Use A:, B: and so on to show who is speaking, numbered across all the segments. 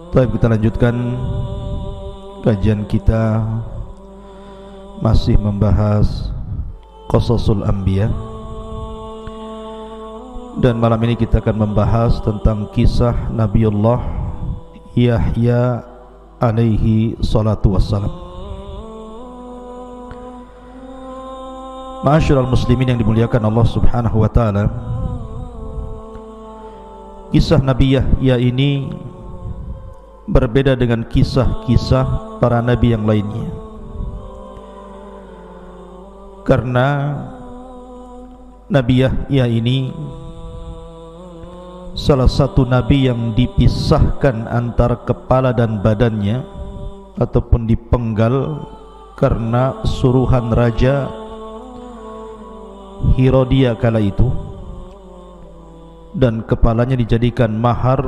A: Baik, kita lanjutkan kajian kita, masih membahas Qasasul Anbiya, dan malam ini kita akan membahas tentang kisah Nabiullah Yahya alaihi salatu wassalam. Ma'asyiral muslimin yang dimuliakan Allah subhanahu wa ta'ala, kisah Nabi Yahya ini berbeda dengan kisah-kisah para nabi yang lainnya, karena Nabi Yahya ini salah satu nabi yang dipisahkan antara kepala dan badannya ataupun dipenggal karena suruhan Raja Herodia kala itu, dan kepalanya dijadikan mahar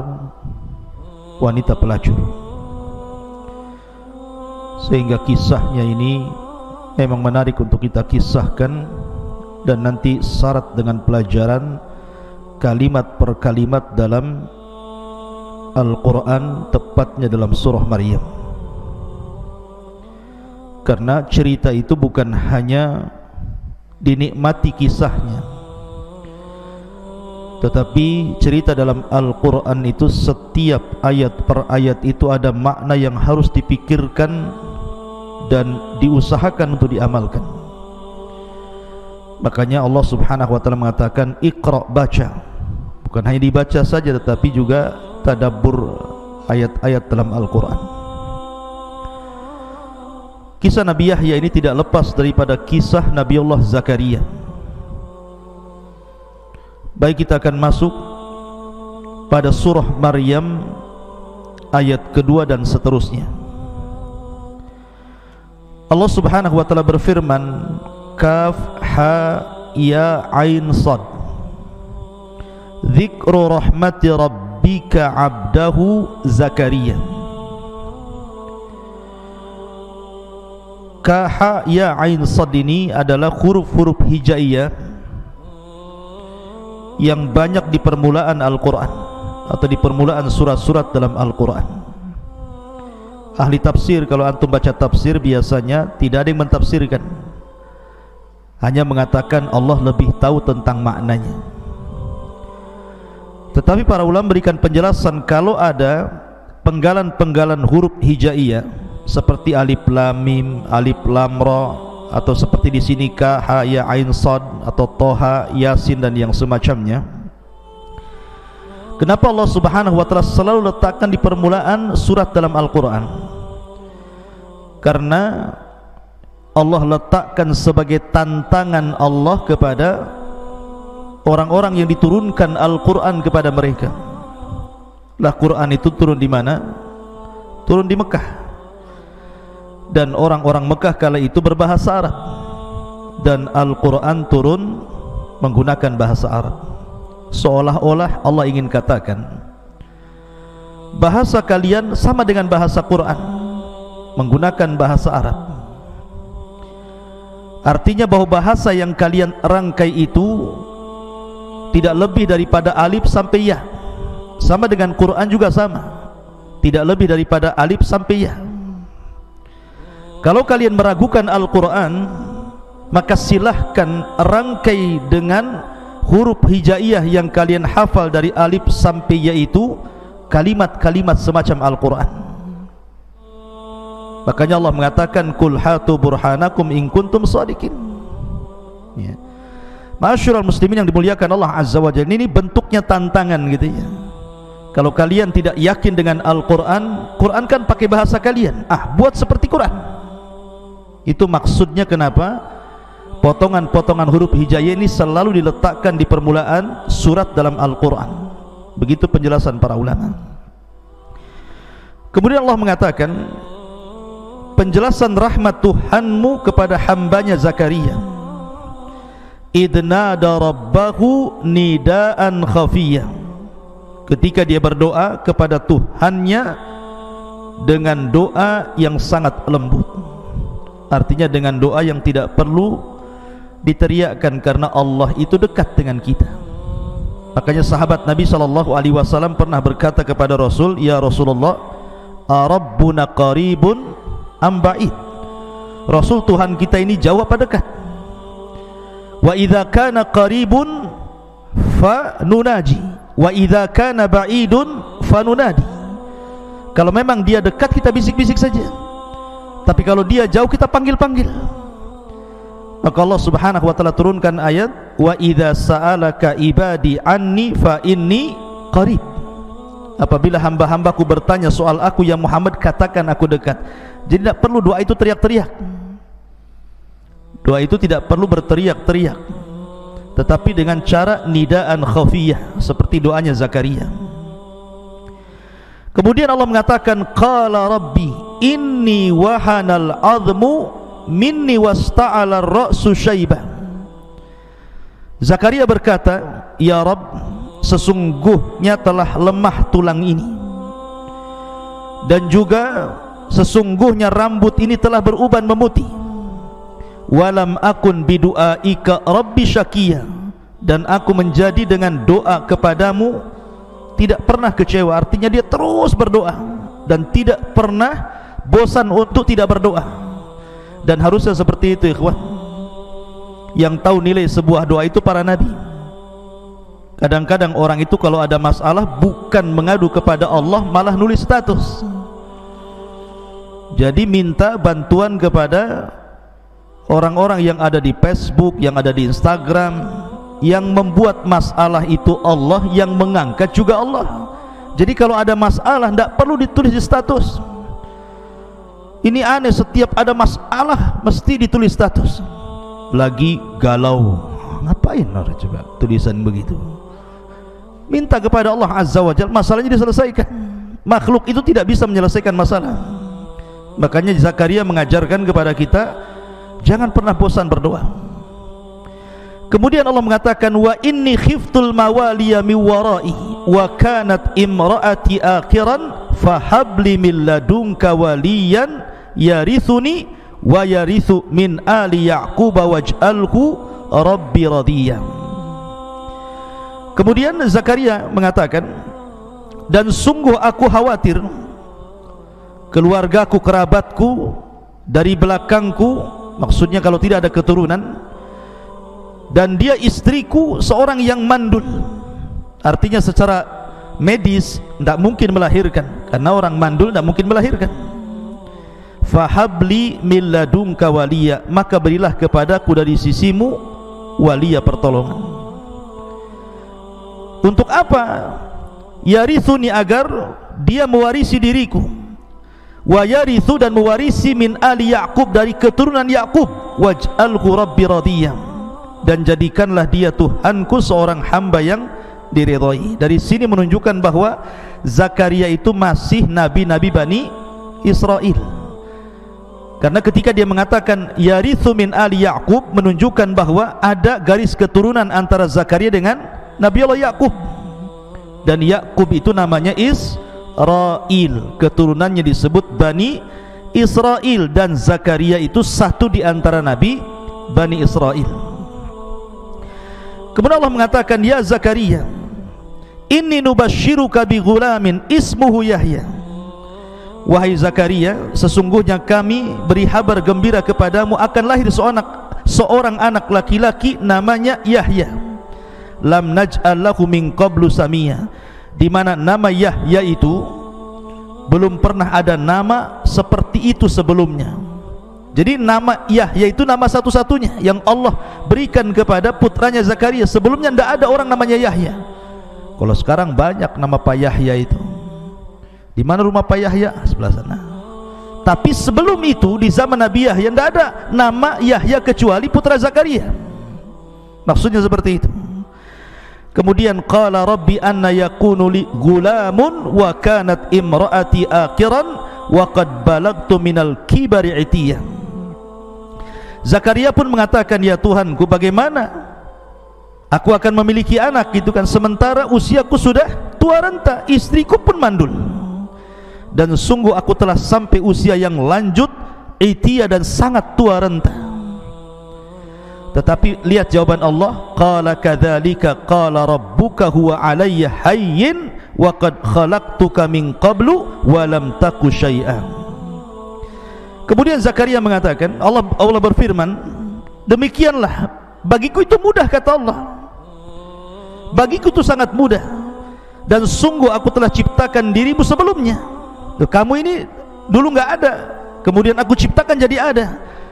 A: wanita pelacur. Sehingga kisahnya ini memang menarik untuk kita kisahkan, dan nanti syarat dengan pelajaran kalimat per kalimat dalam Al-Quran, tepatnya dalam surah Maryam. Karena cerita itu bukan hanya dinikmati kisahnya, tetapi cerita dalam Al-Quran itu setiap ayat per ayat itu ada makna yang harus dipikirkan dan diusahakan untuk diamalkan. Makanya Allah subhanahu wa ta'ala mengatakan Iqra, baca. Bukan hanya dibaca saja, tetapi juga tadabbur ayat-ayat dalam Al-Quran. Kisah Nabi Yahya ini tidak lepas daripada kisah Nabiullah Zakaria. Baik, kita akan masuk pada surah Maryam ayat kedua dan seterusnya. Allah subhanahu wa ta'ala berfirman, Kaf ha ya ain sad, Dzikru rahmati rabbika abdahu Zakaria. Ka ha ya ain sad ini adalah huruf-huruf hijaiyah yang banyak di permulaan Al-Quran atau di permulaan surat-surat dalam Al-Quran. Ahli tafsir, kalau antum baca tafsir, biasanya tidak ada yang mentafsirkan, hanya mengatakan Allah lebih tahu tentang maknanya. Tetapi para ulama memberikan penjelasan kalau ada penggalan-penggalan huruf hijaiyah seperti alif lam mim, alif lam ra, atau seperti di sini ka ha ya ain sad atau toha yasin dan yang semacamnya. Kenapa Allah subhanahu wa ta'ala selalu letakkan di permulaan surat dalam Al-Quran? Karena Allah letakkan sebagai tantangan Allah kepada orang-orang yang diturunkan Al-Quran kepada mereka. Lah, Quran itu turun di mana? Turun di Mekah. Dan orang-orang Mekah kala itu berbahasa Arab, dan Al-Quran turun menggunakan bahasa Arab. Seolah-olah Allah ingin katakan bahasa kalian sama dengan bahasa Quran, menggunakan bahasa Arab. Artinya bahwa bahasa yang kalian rangkai itu tidak lebih daripada alif sampai ya. Sama dengan Quran juga sama, tidak lebih daripada alif sampai ya. Kalau kalian meragukan Al-Quran, maka silahkan rangkai dengan huruf hijaiyah yang kalian hafal dari alif sampai ya itu kalimat-kalimat semacam Al-Quran. Makanya Allah mengatakan Qul hatu burhanakum in kuntum shadiqin. Ya. Ma'asyiral muslimin yang dimuliakan Allah Azza wa Jalla, ini bentuknya tantangan gitu ya. Kalau kalian tidak yakin dengan Al-Quran, Quran kan pakai bahasa kalian, buat seperti Quran. Itu maksudnya kenapa potongan-potongan huruf hijaiyah ini selalu diletakkan di permulaan surat dalam Al-Quran. Begitu penjelasan para ulama. Kemudian Allah mengatakan penjelasan rahmat Tuhanmu kepada hambanya Zakaria. Idnada rabbahu nidaan khafiyah, ketika dia berdoa kepada Tuhannya dengan doa yang sangat lembut. Artinya dengan doa yang tidak perlu diteriakkan karena Allah itu dekat dengan kita. Makanya sahabat Nabi SAW pernah berkata kepada Rasul, "Ya Rasulullah, Rabbuna qaribun am ba'id?" Rasul, Tuhan kita ini jauh apa dekat? Wa idza kana qaribun fa nunaji wa idza kana ba'idun fa nunadi. Kalau memang dia dekat kita bisik-bisik saja, tapi kalau dia jauh kita panggil-panggil. Maka Allah Subhanahu wa taala turunkan ayat, wa idza sa'alaka ibadi anni fa inni qarib. Apabila hamba-hambaku bertanya soal aku ya Muhammad, katakan aku dekat. Jadi tidak perlu doa itu teriak-teriak. Doa itu tidak perlu berteriak-teriak, tetapi dengan cara nidaan khafiyah seperti doanya Zakaria. Kemudian Allah mengatakan, qala rabbi inni wahanal azmu minni wasta'ala ar-ra'su syaiba. Zakaria berkata, ya Rabb, sesungguhnya telah lemah tulang ini, dan juga sesungguhnya rambut ini telah beruban memutih. Walam akun bidu'aika rabbi syakiya, dan aku menjadi dengan doa kepadamu tidak pernah kecewa. Artinya dia terus berdoa dan tidak pernah bosan untuk tidak berdoa. Dan harusnya seperti itu, ikhwan. Yang tahu nilai sebuah doa itu para nabi. Kadang-kadang orang itu kalau ada masalah bukan mengadu kepada Allah, malah nulis status. Jadi minta bantuan kepada orang-orang yang ada di Facebook, yang ada di Instagram. Yang membuat masalah itu Allah, yang mengangkat juga Allah. Jadi kalau ada masalah tidak perlu ditulis di status. Ini aneh, setiap ada masalah mesti ditulis status. Lagi galau, ngapain orang coba tulisan begitu? Minta kepada Allah Azza wa Jalla, masalahnya diselesaikan. Makhluk itu tidak bisa menyelesaikan masalah. Makanya Zakaria mengajarkan kepada kita, jangan pernah bosan berdoa. Kemudian Allah mengatakan, wa inni khiftul mawaliya min warai wa kanat imraati akhiran fahabli min ladunka waliyan yarithuni wa yarithu min ali ya'qub waj'alhu rabbi radiyya. Kemudian Zakaria mengatakan, dan sungguh aku khawatir keluargaku, kerabatku dari belakangku, maksudnya kalau tidak ada keturunan, dan dia istriku seorang yang mandul. Artinya secara medis tidak mungkin melahirkan, karena orang mandul tidak mungkin melahirkan. Fahabli min ladunka waliya, maka berilah kepadaku dari sisimu waliya, pertolongan. Untuk apa? Yarithuni, agar dia mewarisi diriku. Wa yarithu, dan mewarisi min ali Ya'qub, dari keturunan Ya'qub. Waj'alhu rabbi radiyya, dan jadikanlah dia Tuhanku seorang hamba yang diridhai. Dari sini menunjukkan bahwa Zakaria itu masih nabi-nabi Bani Israel. Karena ketika dia mengatakan yarithu min ali Ya'qub, menunjukkan bahwa ada garis keturunan antara Zakaria dengan Nabi Allah Ya'qub. Dan Ya'qub itu namanya Israel, keturunannya disebut Bani Israel, dan Zakaria itu satu di antara nabi Bani Israel. Kemudian Allah mengatakan, ya Zakaria, inni nubashiruka bi ghulamin ismuhu Yahya. Wahai Zakaria, sesungguhnya kami beri kabar gembira kepadamu akan lahir seorang anak laki-laki namanya Yahya. Lam naj'al lahu min qablu samia, di mana nama Yahya itu belum pernah ada nama seperti itu sebelumnya. Jadi nama Yahya itu nama satu-satunya yang Allah berikan kepada putranya Zakaria. Sebelumnya tidak ada orang namanya Yahya. Kalau sekarang banyak nama Pak Yahya itu. Di mana rumah Pak Yahya? Sebelah sana. Tapi sebelum itu, di zaman Nabi Yahya, tidak ada nama Yahya kecuali putra Zakaria. Maksudnya seperti itu. Kemudian qala rabbi anna yakunu li gulamun wa kanat imraati akhiran wa qad balagtu minal kibari itiyah. Zakaria pun mengatakan, ya Tuhanku, bagaimana aku akan memiliki anak gitu kan, sementara usiaku sudah tua renta, istriku pun mandul, dan sungguh aku telah sampai usia yang lanjut, itiyah, dan sangat tua renta. Tetapi lihat jawaban Allah, qala kadzalika qala rabbuka huwa alayya hayyin wa qad khalaqtuka min qablu wa lam taku syai'an. Kemudian Zakaria mengatakan, Allah berfirman, demikianlah bagiku itu mudah, kata Allah, bagiku itu sangat mudah, dan sungguh aku telah ciptakan dirimu sebelumnya. Kamu ini dulu enggak ada, kemudian aku ciptakan jadi ada.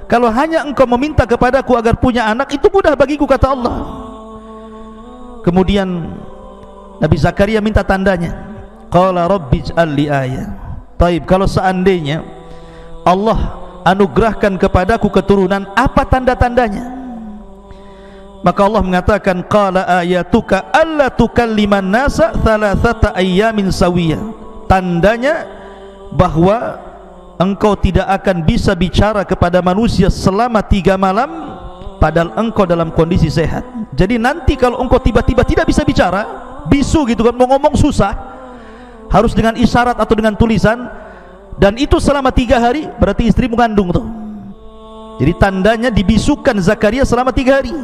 A: Kalau hanya engkau meminta kepadaku agar punya anak, itu mudah bagiku, kata Allah. Kemudian Nabi Zakaria minta tandanya. Qala rabbi ij'al li ayah. Taib, kalau seandainya Allah anugerahkan kepadaku keturunan, apa tanda-tandanya? Maka Allah mengatakan, qala ayatuka alla tukalliman nasa thalathata ayyamin sawiyah. Tandanya bahwa engkau tidak akan bisa bicara kepada manusia selama 3 malam padahal engkau dalam kondisi sehat. Jadi nanti kalau engkau tiba-tiba tidak bisa bicara, bisu gitu kan, mau ngomong susah, harus dengan isyarat atau dengan tulisan, dan itu selama 3 hari, berarti istrimu mengandung tuh. Jadi tandanya dibisukan Zakaria selama 3 hari.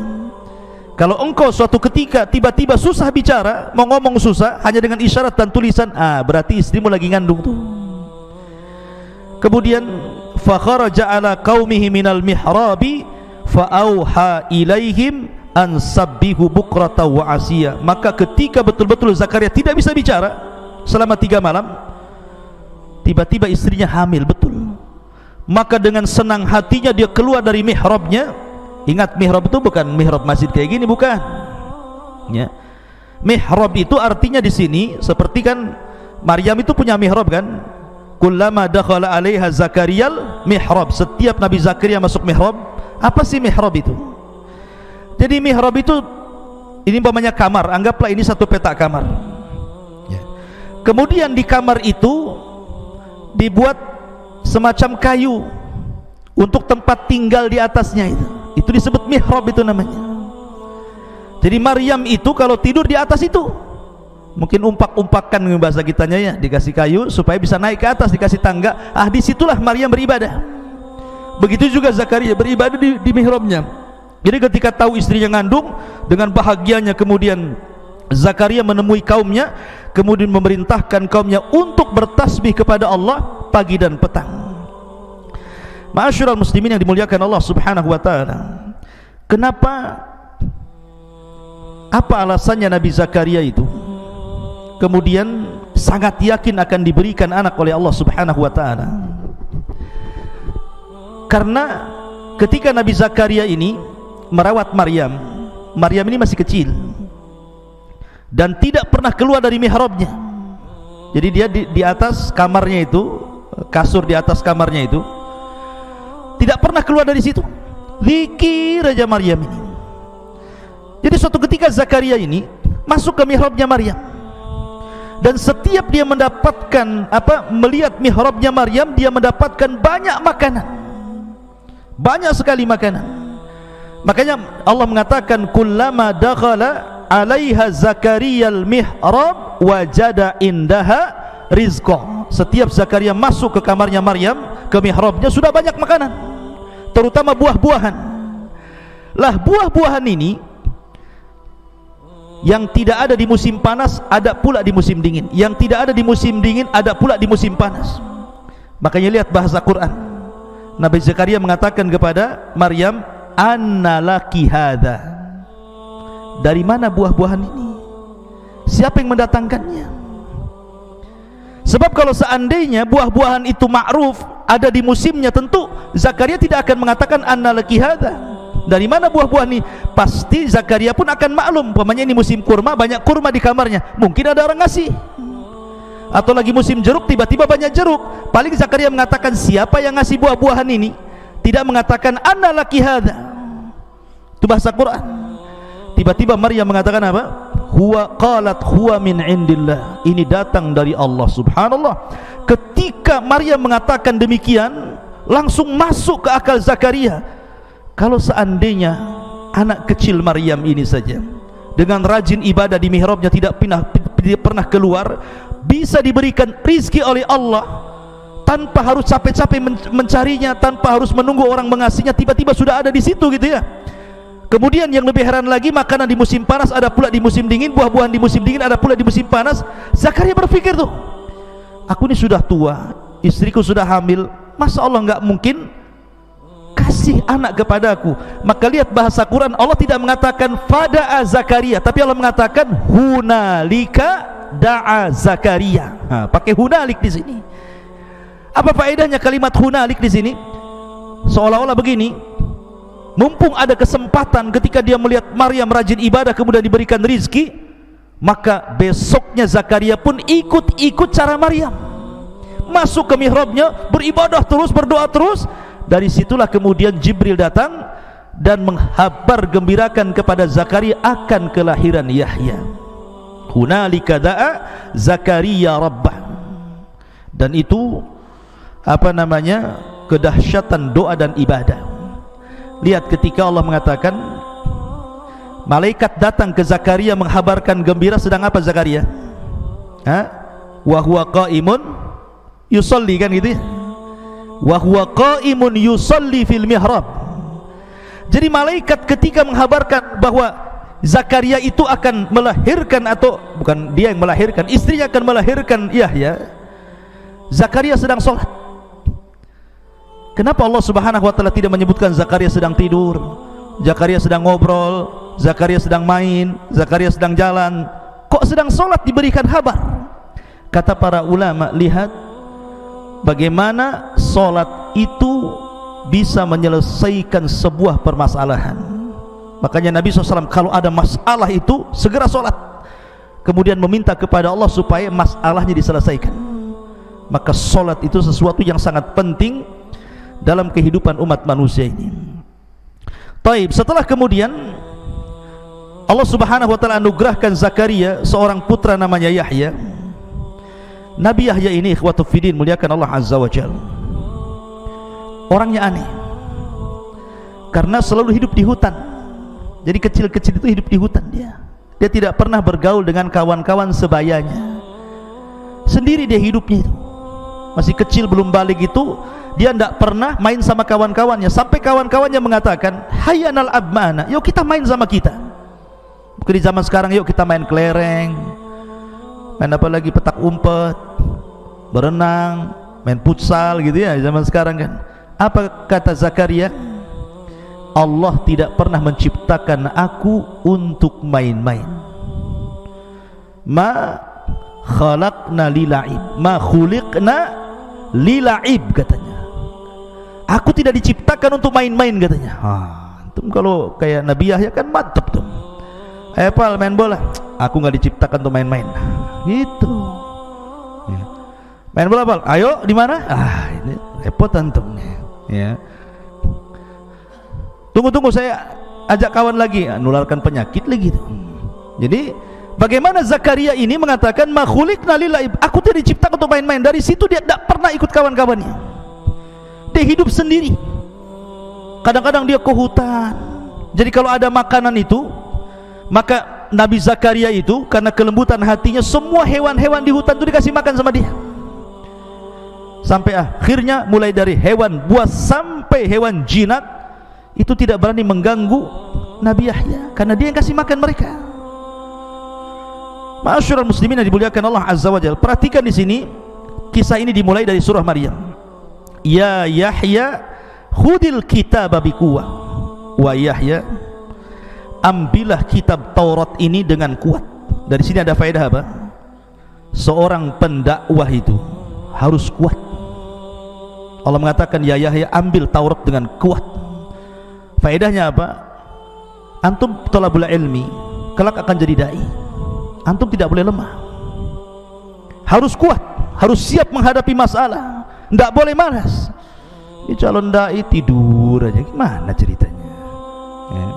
A: Kalau engkau suatu ketika tiba-tiba susah bicara, mau ngomong susah, hanya dengan isyarat dan tulisan, berarti istrimu lagi ngandung tuh. Kemudian fa kharaja ala qaumihi minal mihrabi fa auha ilaihim an sabbihu bukrata wa asiya. Maka ketika betul-betul Zakaria tidak bisa bicara selama 3 malam, tiba-tiba istrinya hamil betul. Maka dengan senang hatinya dia keluar dari mihrabnya. Ingat, mihrab itu bukan mihrab masjid kayak gini, bukan ya. Mihrab itu artinya di sini seperti kan Maryam itu punya mihrab kan. Kullama dakhala 'alaiha Zakariyal mihrab. Setiap Nabi Zakaria masuk mihrab. Apa sih mihrab itu? Jadi mihrab itu, ini umpamanya kamar, anggaplah ini satu petak kamar ya. Kemudian di kamar itu dibuat semacam kayu untuk tempat tinggal di atasnya, itu disebut mihrab, itu namanya. Jadi Maryam itu kalau tidur di atas itu, mungkin umpak-umpakan bahasa kitanya ya, dikasih kayu supaya bisa naik ke atas, dikasih tangga. Disitulah Maryam beribadah. Begitu juga Zakaria beribadah di mihrabnya. Jadi ketika tahu istrinya ngandung, dengan bahagianya kemudian Zakaria menemui kaumnya, kemudian memerintahkan kaumnya untuk bertasbih kepada Allah pagi dan petang. Ma'asyiral muslimin yang dimuliakan Allah Subhanahu wa taala. Kenapa, apa alasannya Nabi Zakaria itu kemudian sangat yakin akan diberikan anak oleh Allah Subhanahu wa taala? Karena ketika Nabi Zakaria ini merawat Maryam, Maryam ini masih kecil dan tidak pernah keluar dari mihrabnya. Jadi dia di atas kamarnya itu, kasur di atas kamarnya itu, tidak pernah keluar dari situ. Zikir aja Maryam ini. Jadi suatu ketika Zakaria ini masuk ke mihrabnya Maryam, dan setiap dia mendapatkan melihat mihrabnya Maryam, dia mendapatkan banyak makanan, banyak sekali makanan. Makanya Allah mengatakan, kullama dakhala 'alaiha Zakariyal mihrab wajada indaha rizqa. Setiap Zakaria masuk ke kamarnya Maryam, ke mihrabnya, sudah banyak makanan, terutama buah-buahan. Lah buah-buahan ini yang tidak ada di musim panas, ada pula di musim dingin. Yang tidak ada di musim dingin, ada pula di musim panas. Makanya lihat bahasa Quran. Nabi Zakaria mengatakan kepada Maryam, anna laki hadha. Dari mana buah-buahan ini? Siapa yang mendatangkannya? Sebab kalau seandainya buah-buahan itu ma'ruf, ada di musimnya, tentu Zakaria tidak akan mengatakan anna laki hadha. Dari mana buah-buah ini? Pasti Zakaria pun akan maklum, umpamanya ini musim kurma, banyak kurma di kamarnya, mungkin ada orang ngasih. Atau lagi musim jeruk, tiba-tiba banyak jeruk, paling Zakaria mengatakan siapa yang ngasih buah-buahan ini, tidak mengatakan anna laki hadha. Itu bahasa Quran. Tiba-tiba Maryam mengatakan apa? Huwa qalat huwa min indillah. Ini datang dari Allah. Subhanallah. Ketika Maryam mengatakan demikian, langsung masuk ke akal Zakaria. Kalau seandainya anak kecil Maryam ini saja dengan rajin ibadah di mihrabnya, tidak pernah keluar, bisa diberikan rizki oleh Allah tanpa harus capek-capek mencarinya, tanpa harus menunggu orang mengasihnya, tiba-tiba sudah ada di situ gitu ya. Kemudian yang lebih heran lagi, makanan di musim panas ada pula di musim dingin, buah-buahan di musim dingin ada pula di musim panas. Zakaria berpikir tuh, aku ini sudah tua, istriku sudah hamil, masa Allah nggak mungkin kasih anak kepadaku? Maka lihat bahasa Quran, Allah tidak mengatakan fada'a Zakaria, tapi Allah mengatakan hunalika da'a Zakaria. Nah, pakai hunalik di sini. Apa faedahnya kalimat hunalik di sini? Seolah-olah begini, mumpung ada kesempatan ketika dia melihat Maryam rajin ibadah kemudian diberikan rizki, maka besoknya Zakaria pun ikut cara Maryam, masuk ke mihrabnya, beribadah terus, berdoa terus. Dari situlah kemudian Jibril datang dan menghabar gembirakan kepada Zakaria akan kelahiran Yahya. Hunalika da'a Zakaria rabbah. Dan itu kedahsyatan doa dan ibadah. Lihat ketika Allah mengatakan malaikat datang ke Zakaria menghabarkan gembira, sedang apa Zakaria? Wa huwa qaimun yusalli, kan gitu ya? Wa huwa qaimun yusalli fil mihrab. Jadi malaikat ketika menghabarkan bahwa Zakaria itu akan melahirkan, atau bukan dia yang melahirkan, istrinya akan melahirkan Yahya, Zakaria sedang sholat. Kenapa Allah Subhanahu wa taala tidak menyebutkan Zakaria sedang tidur, Zakaria sedang ngobrol, Zakaria sedang main, Zakaria sedang jalan? Kok sedang sholat diberikan kabar? Kata para ulama, lihat bagaimana sholat itu bisa menyelesaikan sebuah permasalahan. Makanya Nabi SAW kalau ada masalah itu segera sholat, kemudian meminta kepada Allah supaya masalahnya diselesaikan. Maka sholat itu sesuatu yang sangat penting dalam kehidupan umat manusia ini. Taib, setelah kemudian Allah Subhanahu wa taala anugerahkan Zakaria seorang putra namanya Yahya. Nabi Yahya ini ikhwatu fiddin, muliakan Allah Azza wa Jalla, orangnya aneh karena selalu hidup di hutan. Jadi kecil-kecil itu hidup di hutan dia tidak pernah bergaul dengan kawan-kawan sebayanya, sendiri dia hidupnya itu. Masih kecil belum balik itu dia tidak pernah main sama kawan-kawannya, sampai kawan-kawannya mengatakan hayyanal abmana, yuk kita main sama kita. Bukan di zaman sekarang, yuk kita main kelereng, main apa lagi, petak umpet, berenang, main futsal gitu ya zaman sekarang kan. Apa kata Zakaria? Allah tidak pernah menciptakan aku untuk main-main. Ma khalaqna lila'ib, ma khuliqna lila'ib, katanya. Aku tidak diciptakan untuk main-main, katanya. Antum kalau kayak Nabi Yahya kan mantap tuh. Pal main bola, aku nggak diciptakan untuk main-main, gitu ya. Main bola Pal, ayo di mana? Ini repot antum ya. Tunggu saya ajak kawan lagi, nularkan penyakit lagi. Jadi bagaimana Zakaria ini mengatakan ma khuliqna lila'ib, aku tidak diciptakan untuk main-main. Dari situ dia tidak pernah ikut kawan-kawannya, dia hidup sendiri. Kadang-kadang dia ke hutan. Jadi kalau ada makanan itu, maka Nabi Zakaria itu karena kelembutan hatinya, semua hewan-hewan di hutan itu dikasih makan sama dia. Sampai akhirnya mulai dari hewan buas sampai hewan jinat itu tidak berani mengganggu Nabi Yahya karena dia yang kasih makan mereka. Ma'asyiral muslimin yang dimuliakan Allah Azza wa Jalla, perhatikan di sini kisah ini dimulai dari surah Maryam. Ya Yahya khudil kitaba biquwwah, wa Yahya, ambillah kitab Taurat ini dengan kuat. Dari sini ada faedah apa? Seorang pendakwah itu harus kuat. Allah mengatakan ya Yahya, ambil Taurat dengan kuat. Faedahnya apa? Antum thalabul ilmi kelak akan jadi dai. Antum tidak boleh lemah, harus kuat, harus siap menghadapi masalah, tidak boleh malas. Ini calon dai tidur aja, gimana ceritanya ya,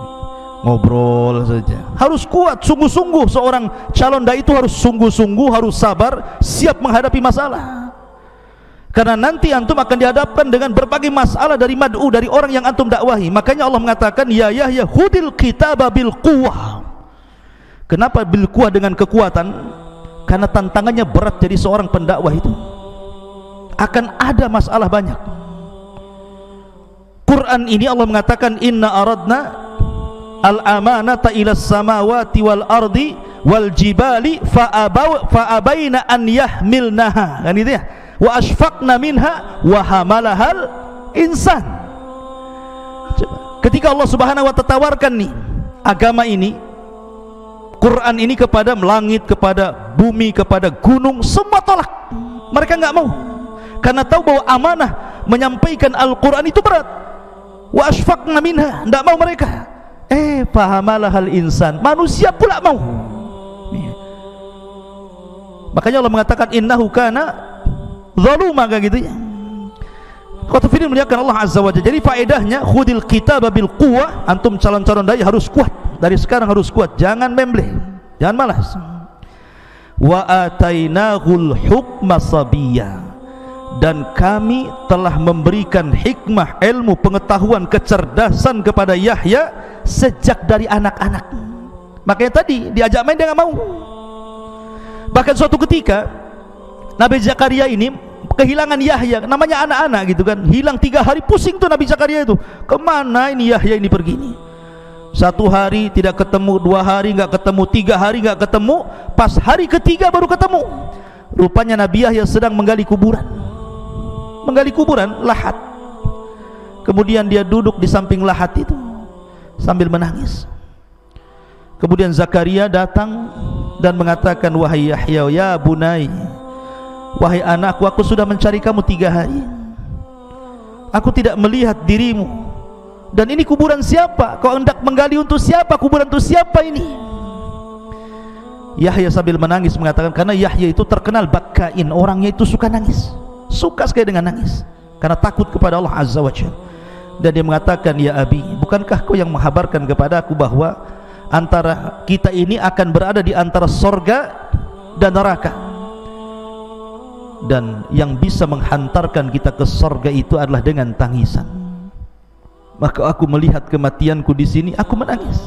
A: ngobrol saja. Harus kuat, sungguh-sungguh. Seorang calon dai itu harus sungguh-sungguh, harus sabar, siap menghadapi masalah. Karena nanti antum akan dihadapkan dengan berbagai masalah dari mad'u, dari orang yang antum dakwahi. Makanya Allah mengatakan ya Yahya khudil kitaba bil quwwah. Kenapa bil quwwah, dengan kekuatan? Karena tantangannya berat. Jadi seorang pendakwah itu akan ada masalah banyak. Quran ini Allah mengatakan inna aradna al-amanata ilas samawati wal ardi wal jibali fa'abaina an yahmilnaha, kan itu ya, wa asfaqna minha wa hamalahal insan. Ketika Allah Subhanahu wa ta'ala tawarkan nih agama ini, Quran ini kepada langit, kepada bumi, kepada gunung, semua tolak. Mereka enggak mau, karena tahu bahwa amanah menyampaikan Al-Quran itu berat. Wa asfaqna minha, enggak mau mereka. Fahamalahal insan, manusia pula mau. Makanya Allah mengatakan innahu kana zaluma, gitu ya. Qatafidin muliakan Allah Azza wa Jalla. Jadi faedahnya khudil kitaba bil quwwah, antum calon-calon dai harus kuat. Dari sekarang harus kuat, jangan membleh, jangan malas. Wa atainahul hukma sabiyya, dan kami telah memberikan hikmah, ilmu, pengetahuan, kecerdasan kepada Yahya sejak dari anak-anak. Makanya tadi diajak main dia nggak mau. Bahkan suatu ketika Nabi Zakaria ini kehilangan Yahya, namanya anak-anak gitu kan, hilang 3 hari, pusing tuh Nabi Zakaria itu, kemana ini Yahya ini pergi nih. 1 hari tidak ketemu, 2 hari nggak ketemu, 3 hari nggak ketemu, pas hari ketiga baru ketemu. Rupanya Nabi Yahya sedang menggali kuburan, lahat. Kemudian dia duduk di samping lahat itu sambil menangis. Kemudian Zakaria datang dan mengatakan, wahai Yahya, ya bunai, wahai anakku, aku sudah mencari kamu 3 hari, aku tidak melihat dirimu. Dan ini kuburan siapa? Kau hendak menggali untuk siapa? Kuburan untuk siapa ini? Yahya sambil menangis mengatakan, karena Yahya itu terkenal bakain, orangnya itu suka nangis, suka sekali dengan nangis, karena takut kepada Allah Azza wa Jalla. Dan dia mengatakan, ya Abi, bukankah kau yang menghabarkan kepada aku bahwa antara kita ini akan berada di antara sorga dan neraka, dan yang bisa menghantarkan kita ke sorga itu adalah dengan tangisan. Maka aku melihat kematianku di sini, aku menangis.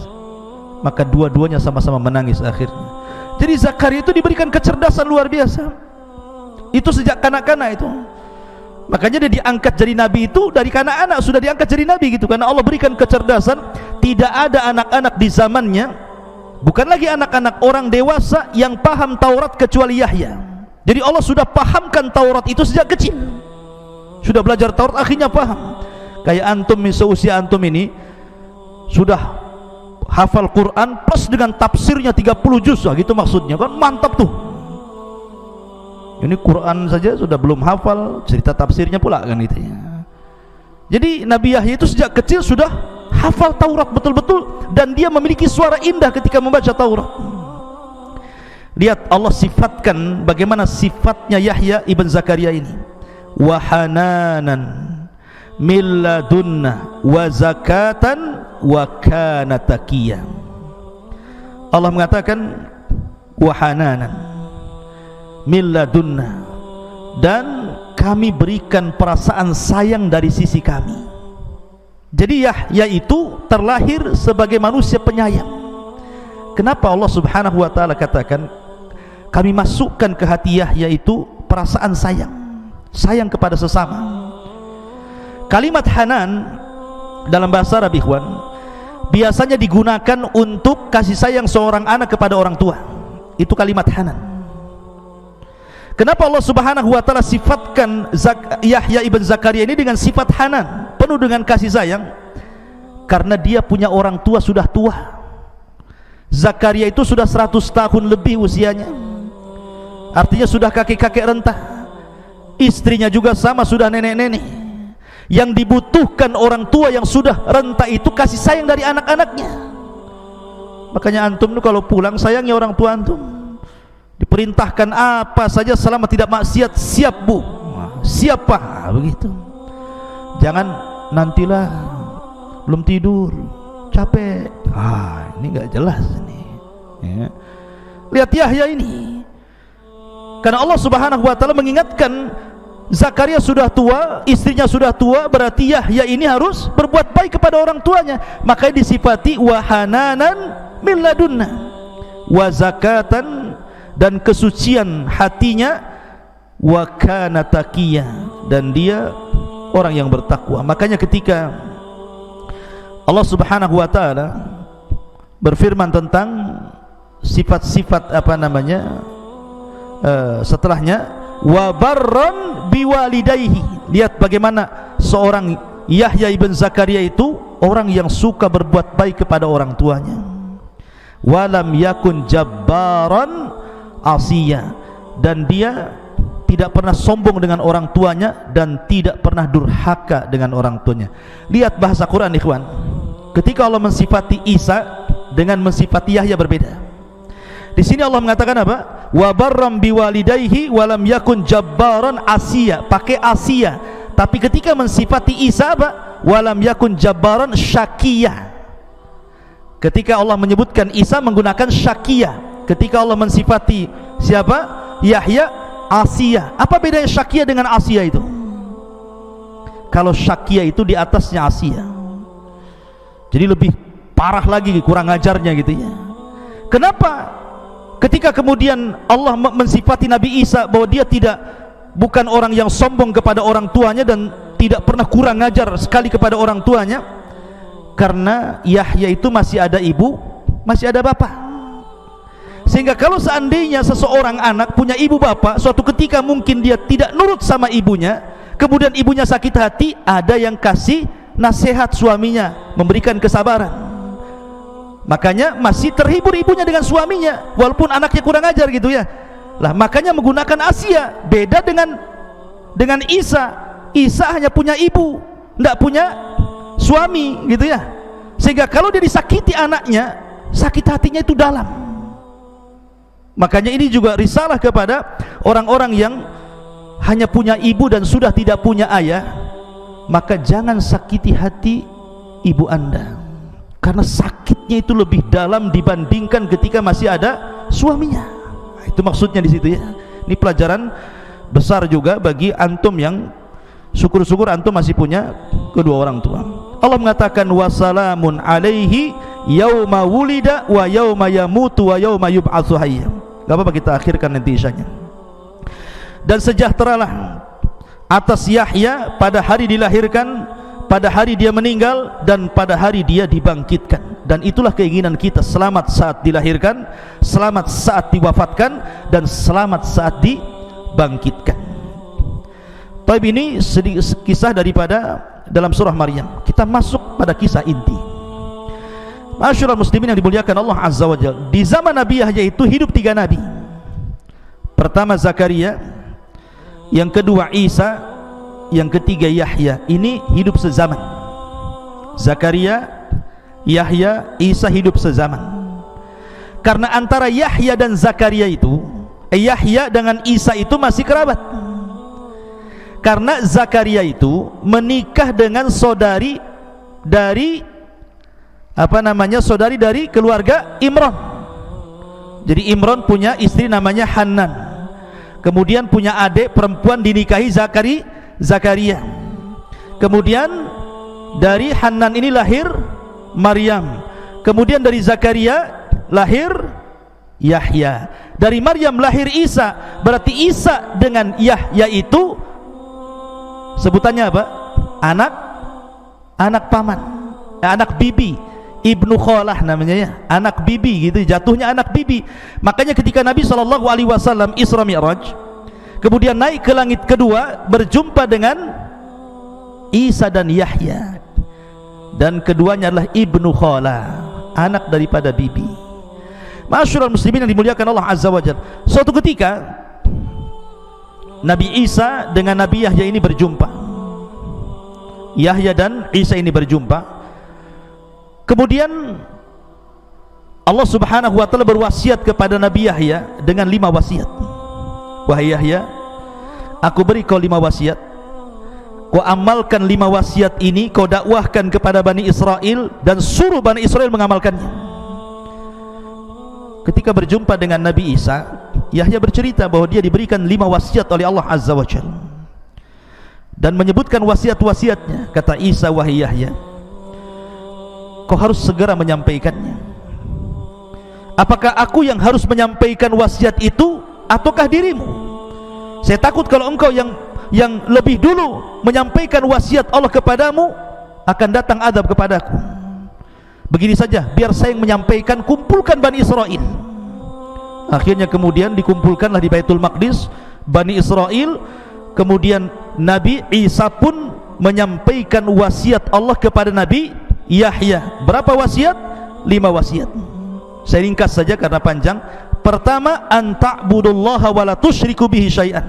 A: Maka dua-duanya sama-sama menangis akhirnya. Jadi Zakaria itu diberikan kecerdasan luar biasa. Itu sejak kanak-kanak itu. Makanya dia diangkat jadi nabi itu dari kanak-kanak sudah diangkat jadi nabi gitu, karena Allah berikan kecerdasan. Tidak ada anak-anak di zamannya, bukan lagi anak-anak, orang dewasa yang paham Taurat kecuali Yahya. Jadi Allah sudah pahamkan Taurat itu sejak kecil. Sudah belajar Taurat, akhirnya paham. Kayak antum, seusia antum ini sudah hafal Quran plus dengan tafsirnya 30 juz, gitu maksudnya kan, mantap tuh. Ini Quran saja sudah belum hafal, cerita tafsirnya pula kan gitu ya. Jadi Nabi Yahya itu sejak kecil sudah hafal Taurat betul-betul, dan dia memiliki suara indah ketika membaca Taurat. Lihat Allah sifatkan bagaimana sifatnya Yahya ibn Zakaria ini. Wa hananan min ladunna wa zakatan wa kana taqiyya. Allah mengatakan wa hananan min ladunna, dan kami berikan perasaan sayang dari sisi kami. Jadi Yahya itu terlahir sebagai manusia penyayang. Kenapa Allah Subhanahu wa ta'ala katakan kami masukkan ke hati Yahya itu perasaan sayang, sayang kepada sesama. Kalimat hanan dalam bahasa Arab, ikhwan, biasanya digunakan untuk kasih sayang seorang anak kepada orang tua. Itu kalimat hanan. Kenapa Allah Subhanahu wa ta'ala sifatkan Yahya ibn Zakaria ini dengan sifat hanan, penuh dengan kasih sayang? Karena dia punya orang tua sudah tua. Zakaria itu sudah 100 tahun lebih usianya, artinya sudah kakek-kakek renta. Istrinya juga sama, sudah nenek-nenek. Yang dibutuhkan orang tua yang sudah renta itu kasih sayang dari anak-anaknya. Makanya antum itu kalau pulang sayangnya orang tua antum. Diperintahkan apa saja selama tidak maksiat, siap bu, siap pak, begitu. Jangan nantilah, belum tidur, capek. Ini nggak jelas ini. Ya. Lihat Yahya ini, karena Allah Subhanahu wa ta'ala mengingatkan Zakaria sudah tua, istrinya sudah tua, berarti Yahya ini harus berbuat baik kepada orang tuanya. Makanya disifati wa hananan min ladunna wa zakatan, dan kesucian hatinya, wa kana taqiyya, dan dia orang yang bertakwa. Makanya ketika Allah Subhanahu wa ta'ala berfirman tentang sifat-sifat setelahnya, wa barran biwalidayhi. Lihat bagaimana seorang Yahya ibn Zakaria itu orang yang suka berbuat baik kepada orang tuanya. Walam yakun jabbaran asiya, dan dia tidak pernah sombong dengan orang tuanya dan tidak pernah durhaka dengan orang tuanya. Lihat bahasa Quran, ikhwan. Ketika Allah mensifati Isa dengan mensifati Yahya berbeda. Di sini Allah mengatakan apa? Wa barram biwalidayhi wa lam yakun jabbaran asiya, pakai asiya. Tapi ketika mensifati Isa apa? Wa lam yakun jabbaran syakiyah. Ketika Allah menyebutkan Isa menggunakan syakiyah. Ketika Allah mensifati siapa? Yahya, asiya. Apa bedanya syakiyah dengan asiya itu? Kalau syakiyah itu di atasnya asiya, jadi lebih parah lagi, kurang ajarnya gitu ya. Kenapa? Ketika kemudian Allah mensifati Nabi Isa bahwa dia bukan orang yang sombong kepada orang tuanya dan tidak pernah kurang ajar sekali kepada orang tuanya, karena Yahya itu masih ada ibu, masih ada bapak. Sehingga kalau seandainya seseorang anak punya ibu bapak, suatu ketika mungkin dia tidak nurut sama ibunya, kemudian ibunya sakit hati, ada yang kasih nasihat suaminya, memberikan kesabaran. Makanya masih terhibur ibunya dengan suaminya, walaupun anaknya kurang ajar gitu ya. Lah makanya menggunakan Asia. Beda dengan Isa. Isa hanya punya ibu, tidak punya suami gitu ya. Sehingga kalau dia disakiti anaknya, sakit hatinya itu dalam. Makanya ini juga risalah kepada orang-orang yang hanya punya ibu dan sudah tidak punya ayah. Maka jangan sakiti hati ibu Anda, karena sakitnya itu lebih dalam dibandingkan ketika masih ada suaminya. Nah, itu maksudnya di situ ya. Ini pelajaran besar juga bagi antum yang syukur-syukur antum masih punya kedua orang tua. Allah mengatakan wassalamun alaihi yauma wulida wa yauma yamutu wa yauma yub'atsu hayya. Gak apa-apa kita akhirkan nanti isyanya. Dan sejahteralah atas Yahya pada hari dilahirkan, pada hari dia meninggal, dan pada hari dia dibangkitkan. Dan itulah keinginan kita, selamat saat dilahirkan, selamat saat diwafatkan, dan selamat saat dibangkitkan. Taib ini kisah daripada dalam surah Maryam. Kita masuk pada kisah inti. Masyaallah muslimin yang dimuliakan Allah Azza wa Jalla. Di zaman Nabi Yahya itu hidup 3 nabi. Pertama Zakaria, yang kedua Isa, yang ketiga Yahya. Ini hidup sezaman. Zakaria, Yahya, Isa hidup sezaman. Karena antara Yahya dan Zakaria itu, Yahya dengan Isa itu masih kerabat. Karena Zakaria itu menikah dengan saudari dari saudari dari keluarga Imran. Jadi Imran punya istri namanya Hanan, kemudian punya adik perempuan dinikahi Zakaria. Kemudian dari Hanan ini lahir Maryam, kemudian dari Zakaria lahir Yahya, dari Maryam lahir Isa. Berarti Isa dengan Yahya itu sebutannya apa? Anak paman, anak bibi, Ibnu Kholah namanya ya, anak bibi gitu, jatuhnya anak bibi. Makanya ketika Nabi SAW Isra Mi'raj, kemudian naik ke langit kedua, berjumpa dengan Isa dan Yahya, dan keduanya adalah Ibnu Kholah, anak daripada bibi. Masyaallah muslimin yang dimuliakan Allah Azza wa Jalla. Suatu ketika Nabi Isa dengan Nabi Yahya ini berjumpa. Yahya dan Isa ini berjumpa. Kemudian Allah Subhanahu wa taala berwasiat kepada Nabi Yahya dengan 5 wasiat. Wahai Yahya, aku beri kau 5 wasiat. Kau amalkan 5 wasiat ini, kau dakwahkan kepada Bani Israel dan suruh Bani Israel mengamalkannya. Ketika berjumpa dengan Nabi Isa, Yahya bercerita bahwa dia diberikan 5 wasiat oleh Allah Azza wa Jalla, dan menyebutkan wasiat-wasiatnya. Kata Isa, wahai Yahya, kau harus segera menyampaikannya. Apakah aku yang harus menyampaikan wasiat itu ataukah dirimu? Saya takut kalau engkau yang lebih dulu menyampaikan wasiat Allah kepadamu, akan datang azab kepadaku. begini saja, biar saya yang menyampaikan, kumpulkan Bani Israel. Akhirnya kemudian dikumpulkanlah di Baitul Maqdis Bani Israel. Kemudian Nabi Isa pun menyampaikan wasiat Allah kepada Nabi Yahya. Berapa wasiat? 5 wasiat. Saya ringkas saja karena panjang. Pertama, an ta'budullaha wa la tusyriku bihi syai'an.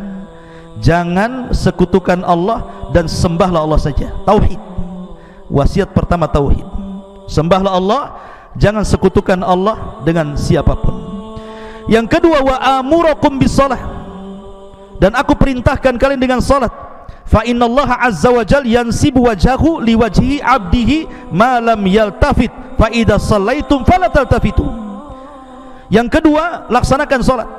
A: Jangan sekutukan Allah dan sembahlah Allah saja. Tauhid. Wasiat pertama tauhid. Sembahlah Allah, jangan sekutukan Allah dengan siapapun. Yang kedua, wa amurakum bisalah. Dan aku perintahkan kalian dengan salat. Fa innallaha azza wa jalla yansibu wajhahu liwajhi 'abdihi ma lam yaltafit fa idza shallaitum fala taltafitu. Yang kedua, laksanakan salat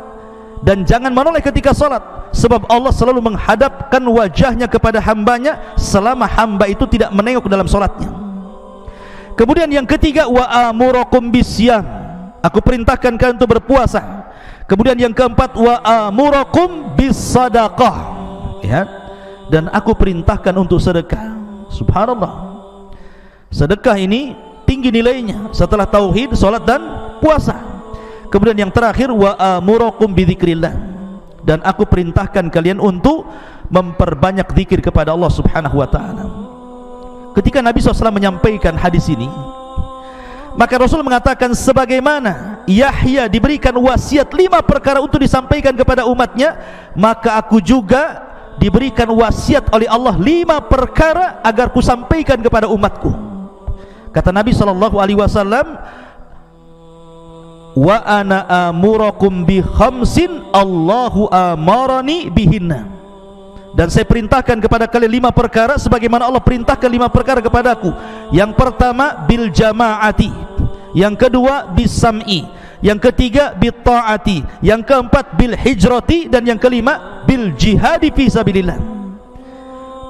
A: dan jangan menoleh ketika salat, sebab Allah selalu menghadapkan wajahnya kepada hambanya selama hamba itu tidak menengok dalam salatnya. Kemudian yang ketiga, wa amurakum bisyam. Aku perintahkan kalian untuk berpuasa. Kemudian yang keempat, wa amurakum bisadaqah. Ya. Dan aku perintahkan untuk sedekah. Subhanallah. Sedekah ini tinggi nilainya setelah tauhid, salat dan puasa. Kemudian yang terakhir, wa amurakum bidzikrillah. Dan aku perintahkan kalian untuk memperbanyak zikir kepada Allah Subhanahu wa taala. Ketika Nabi SAW menyampaikan hadis ini, maka Rasul mengatakan, sebagaimana Yahya diberikan wasiat 5 perkara untuk disampaikan kepada umatnya, maka aku juga diberikan wasiat oleh Allah 5 perkara agar kusampaikan kepada umatku. Kata Nabi SAW, wa ana amurakum bi khamsin Allahu amarani bihinna. Dan saya perintahkan kepada kalian 5 perkara sebagaimana Allah perintahkan 5 perkara kepadaku. Yang pertama, bil jamaati. Yang kedua, bis sam'i. Yang ketiga, bil ta'ati. Yang keempat, bil hijrati. Dan yang kelima, bil jihadi fi sabilillah.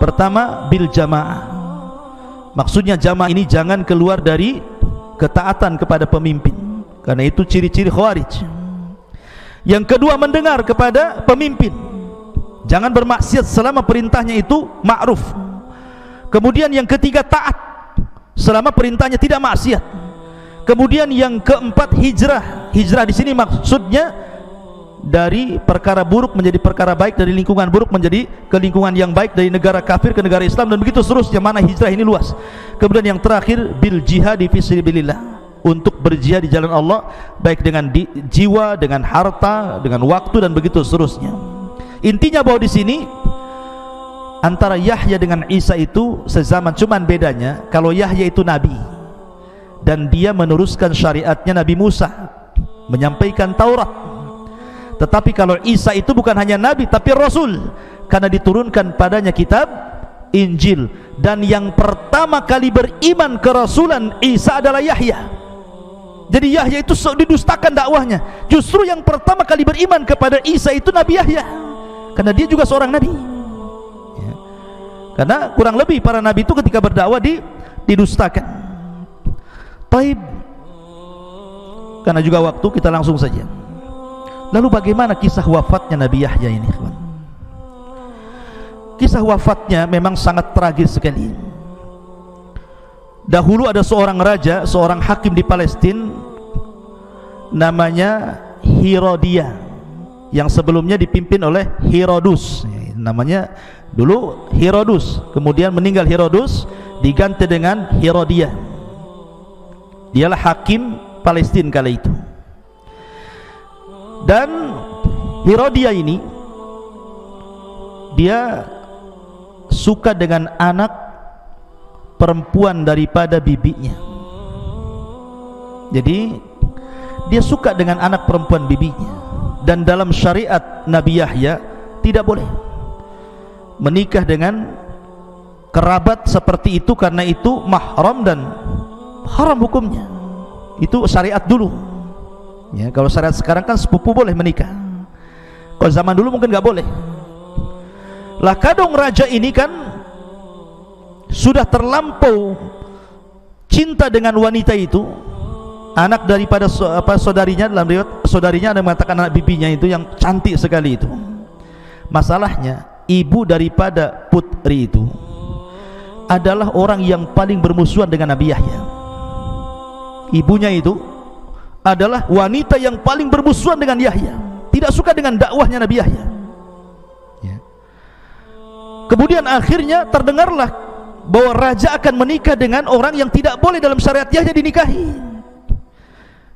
A: Pertama, bil jamaah. Maksudnya jamaah ini jangan keluar dari ketaatan kepada pemimpin, karena itu ciri-ciri khawarij. Yang kedua, mendengar kepada pemimpin, jangan bermaksiat selama perintahnya itu ma'ruf. Kemudian yang ketiga, taat selama perintahnya tidak maksiat. Kemudian yang keempat, hijrah. Hijrah di sini maksudnya dari perkara buruk menjadi perkara baik, dari lingkungan buruk menjadi ke lingkungan yang baik, dari negara kafir ke negara Islam, dan begitu seterusnya. Mana hijrah ini luas. Kemudian yang terakhir, bil jihadi fi sabilillah, untuk berjihad di jalan Allah, baik dengan jiwa, dengan harta, dengan waktu, dan begitu seterusnya. Intinya bahwa di sini antara Yahya dengan Isa itu sezaman, cuman bedanya kalau Yahya itu nabi dan dia meneruskan syariatnya Nabi Musa, menyampaikan Taurat. Tetapi kalau Isa itu bukan hanya nabi tapi rasul, karena diturunkan padanya kitab Injil. Dan yang pertama kali beriman kerasulan Isa adalah Yahya. Jadi Yahya itu didustakan dakwahnya. Justru yang pertama kali beriman kepada Isa itu Nabi Yahya, karena dia juga seorang nabi ya. Karena kurang lebih para nabi itu ketika berdakwah didustakan. Taib, karena juga waktu, kita langsung saja. Lalu bagaimana kisah wafatnya Nabi Yahya ini? Kisah wafatnya memang sangat tragis sekali. Dahulu ada seorang raja, seorang hakim di Palestina, namanya Herodia, yang sebelumnya dipimpin oleh Herodus. Namanya dulu Herodus, kemudian meninggal Herodus, diganti dengan Herodia. Dialah hakim Palestina kala itu. Dan Herodia ini, dia suka dengan anak perempuan daripada bibinya. Jadi dia suka dengan anak perempuan bibinya. Dan dalam syariat Nabi Yahya tidak boleh menikah dengan kerabat seperti itu, karena itu mahram dan haram hukumnya. Itu syariat dulu ya. Kalau syariat sekarang kan sepupu boleh menikah, kalau zaman dulu mungkin nggak boleh. Lah kadang raja ini kan sudah terlampau cinta dengan wanita itu, anak daripada saudarinya. Dalam riwayat saudarinya ada mengatakan anak bibinya itu yang cantik sekali itu. Masalahnya ibu daripada putri itu adalah orang yang paling bermusuhan dengan Nabi Yahya. ibunya itu adalah wanita yang paling bermusuhan dengan Yahya, tidak suka dengan dakwahnya Nabi Yahya. Kemudian akhirnya terdengarlah bahwa raja akan menikah dengan orang yang tidak boleh dalam syariat Yahya dinikahi.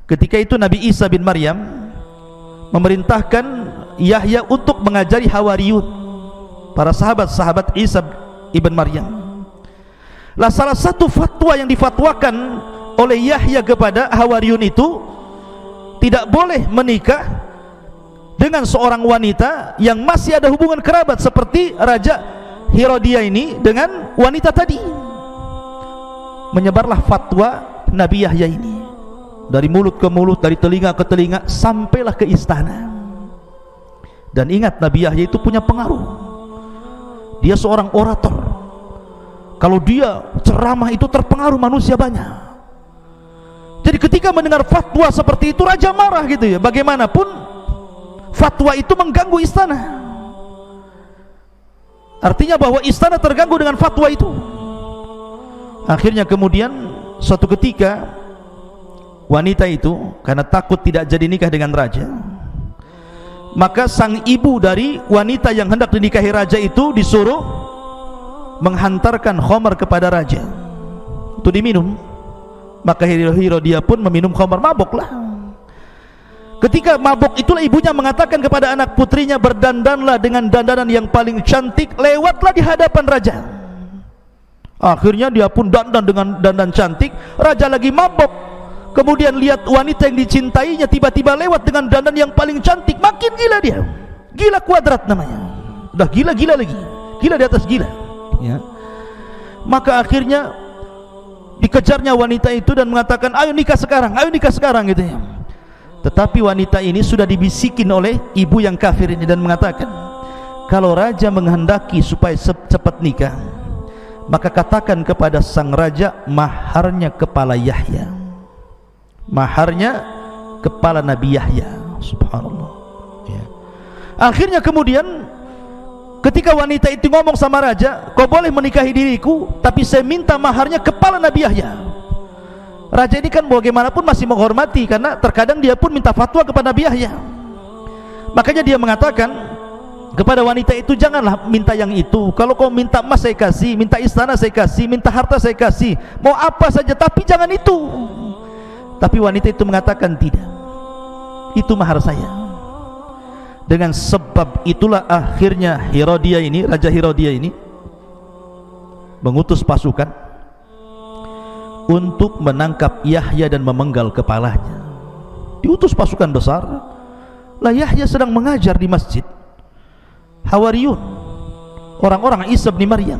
A: Ketika itu Nabi Isa bin Maryam memerintahkan Yahya untuk mengajari Hawariyun, para sahabat-sahabat Isa ibn Maryam. Lah salah satu fatwa yang difatwakan oleh Yahya kepada Hawariyun itu, tidak boleh menikah dengan seorang wanita yang masih ada hubungan kerabat, seperti Raja Herodia ini dengan wanita tadi. Menyebarlah fatwa Nabi Yahya ini dari mulut ke mulut, dari telinga ke telinga, sampailah ke istana. Dan ingat, Nabi Yahya itu punya pengaruh, dia seorang orator. Kalau dia ceramah itu terpengaruh manusia banyak. Jadi ketika mendengar fatwa seperti itu, raja marah gitu ya. Bagaimanapun fatwa itu mengganggu istana, artinya bahwa istana terganggu dengan fatwa itu. Akhirnya kemudian suatu ketika wanita itu karena takut tidak jadi nikah dengan raja, maka sang ibu dari wanita yang hendak dinikahi raja itu disuruh menghantarkan khamar kepada raja itu diminum. Maka Herodia pun meminum khamar, mabuklah. Ketika mabuk itulah ibunya mengatakan kepada anak putrinya, berdandanlah dengan dandanan yang paling cantik, lewatlah di hadapan raja. Akhirnya dia pun dandan dengan dandan cantik. Raja lagi mabuk, kemudian lihat wanita yang dicintainya tiba-tiba lewat dengan dandan yang paling cantik, makin gila dia. Gila kuadrat namanya. Udah gila-gila lagi, gila di atas gila ya. Maka akhirnya dikejarnya wanita itu dan mengatakan, ayo nikah sekarang, ayo nikah sekarang gitu ya. Tetapi wanita ini sudah dibisikin oleh ibu yang kafir ini dan mengatakan, kalau raja menghendaki supaya cepat nikah, maka katakan kepada sang raja, maharnya kepala Yahya, maharnya kepala Nabi Yahya. Subhanallah ya. Akhirnya kemudian ketika wanita itu ngomong sama raja, kau boleh menikahi diriku, tapi saya minta maharnya kepala Nabi Yahya. Raja ini kan bagaimanapun masih menghormati, karena terkadang dia pun minta fatwa kepada Nabi Yahya. Makanya dia mengatakan kepada wanita itu, janganlah minta yang itu. Kalau kau minta emas saya kasih, minta istana saya kasih, minta harta saya kasih, mau apa saja, tapi jangan itu. Tapi wanita itu mengatakan, tidak, itu mahar saya. Dengan sebab itulah akhirnya Herodia ini, Raja Herodia ini mengutus pasukan untuk menangkap Yahya dan memenggal kepalanya. Diutus pasukan besar. Lah Yahya sedang mengajar di masjid. Hawariyun, orang-orang Isa bin Maryam,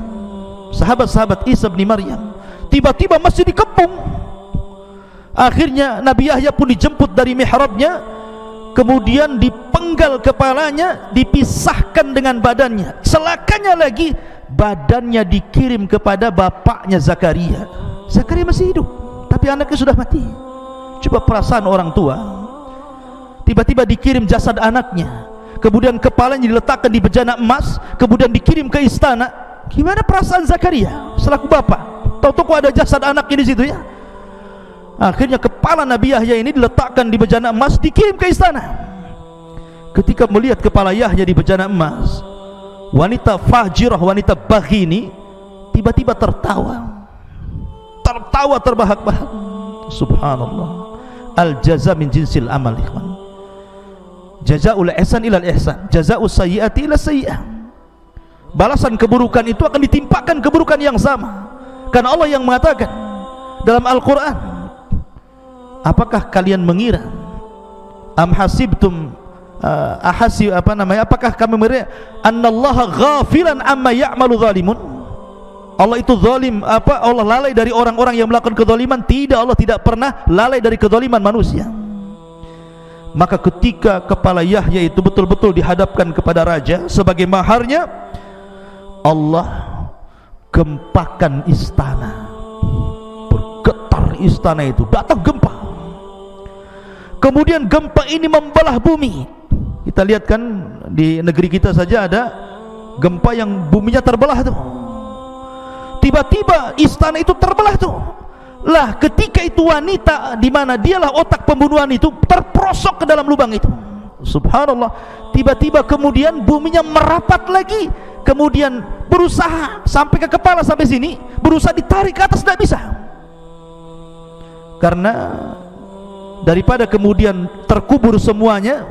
A: sahabat-sahabat Isa bin Maryam, tiba-tiba masjid dikepung. Akhirnya Nabi Yahya pun dijemput dari mihrabnya, kemudian dipenggal kepalanya, dipisahkan dengan badannya. Celakanya lagi, badannya dikirim kepada bapaknya Zakaria. Zakaria masih hidup, tapi anaknya sudah mati. Coba perasaan orang tua, tiba-tiba dikirim jasad anaknya, kemudian kepalanya diletakkan di bejana emas, kemudian dikirim ke istana. Gimana perasaan Zakaria selaku bapak? Tahu-tahu ada jasad anaknya di situ ya. Akhirnya kepala Nabi Yahya ini diletakkan di bejana emas, dikirim ke istana. Ketika melihat kepala Yahya di bejana emas, wanita fajirah, wanita baghi ini tiba-tiba tertawa terbahak-bahak. Subhanallah, al jaza min jinsil amal, ikhwan. Jazaul ihsan ilal ihsan, jazaus sayyiati ila sayyi'ah. Balasan keburukan itu akan ditimpakan keburukan yang sama. Karena Allah yang mengatakan dalam Al-Quran, apakah kalian mengira, am hasibtum apakah kami mengira annallaha ghafilan amma ya'malu zalimun, Allah itu zalim, Allah lalai dari orang-orang yang melakukan kezaliman? Tidak, Allah tidak pernah lalai dari kezaliman manusia. Maka ketika kepala Yahya itu betul-betul dihadapkan kepada raja sebagai maharnya, Allah gempakan istana. Bergetar istana itu, datang gempa. Kemudian gempa ini membelah bumi. Kita lihat kan di negeri kita saja ada gempa yang buminya terbelah tuh. Tiba-tiba istana itu terbelah tuh. Lah ketika itu wanita di mana dialah otak pembunuhan itu terperosok ke dalam lubang itu. Subhanallah, tiba-tiba kemudian buminya merapat lagi, kemudian berusaha sampai ke kepala sampai sini, berusaha ditarik ke atas, tidak bisa. Karena daripada kemudian terkubur semuanya,